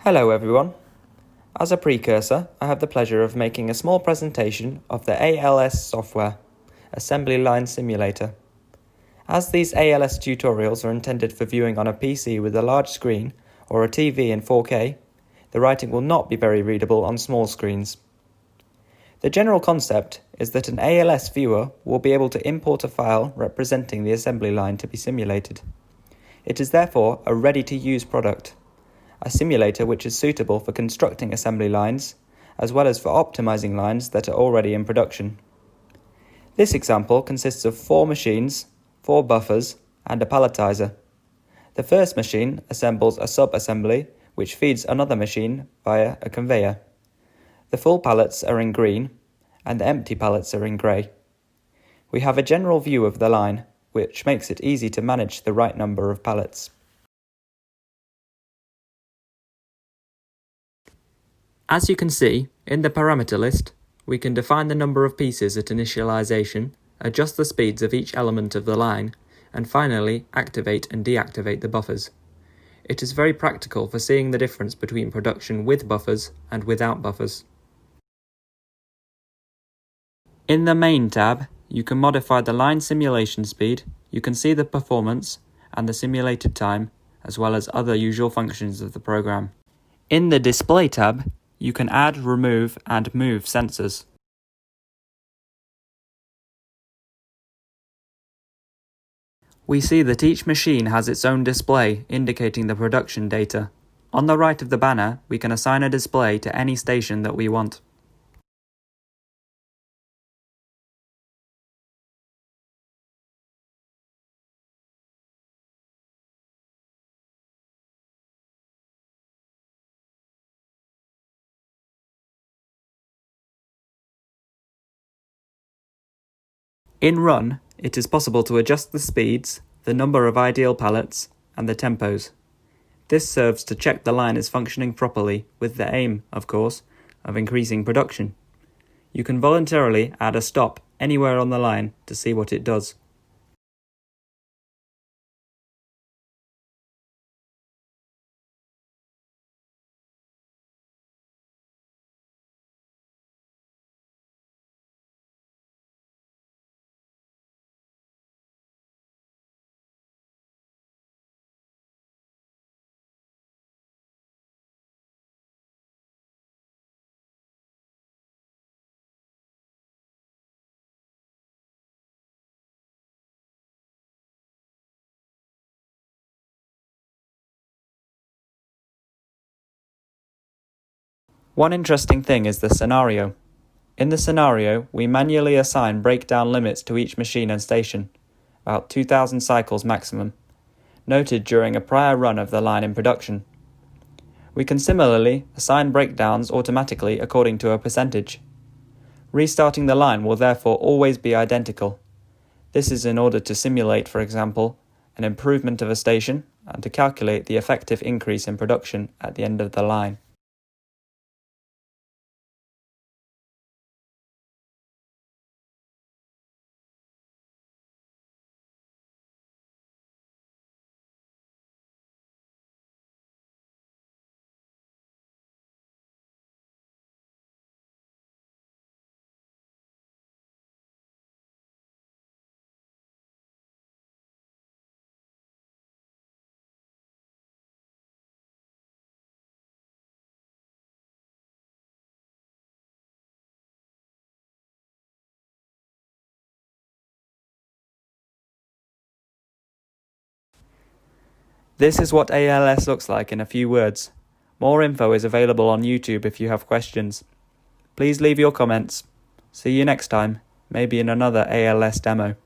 Hello everyone. As a precursor, I have the pleasure of making a small presentation of the ALS software, Assembly Line Simulator. As these ALS tutorials are intended for viewing on a PC with a large screen or a TV in 4K, the writing will not be very readable on small screens. The general concept is that an ALS viewer will be able to import a file representing the assembly line to be simulated. It is therefore a ready-to-use product, a simulator which is suitable for constructing assembly lines, as well as for optimizing lines that are already in production. This example consists of 4 machines, 4 buffers, and a palletizer. The first machine assembles a sub-assembly which feeds another machine via a conveyor. The full pallets are in green, and the empty pallets are in grey. We have a general view of the line, which makes it easy to manage the right number of pallets. As you can see, in the parameter list, we can define the number of pieces at initialization, adjust the speeds of each element of the line, and finally activate and deactivate the buffers. It is very practical for seeing the difference between production with buffers and without buffers. In the Main tab, you can modify the line simulation speed, you can see the performance and the simulated time, as well as other usual functions of the program. In the Display tab, you can add, remove, and move sensors. We see that each machine has its own display indicating the production data. On the right of the banner, we can assign a display to any station that we want. In Run, it is possible to adjust the speeds, the number of ideal pallets, and the tempos. This serves to check the line is functioning properly, with the aim, of course, of increasing production. You can voluntarily add a stop anywhere on the line to see what it does. One interesting thing is the scenario. In the scenario, we manually assign breakdown limits to each machine and station, about 2,000 cycles maximum, noted during a prior run of the line in production. We can similarly assign breakdowns automatically according to a percentage. Restarting the line will therefore always be identical. This is in order to simulate, for example, an improvement of a station and to calculate the effective increase in production at the end of the line. This is what ALS looks like in a few words. More info is available on YouTube if you have questions. Please leave your comments. See you next time, maybe in another ALS demo.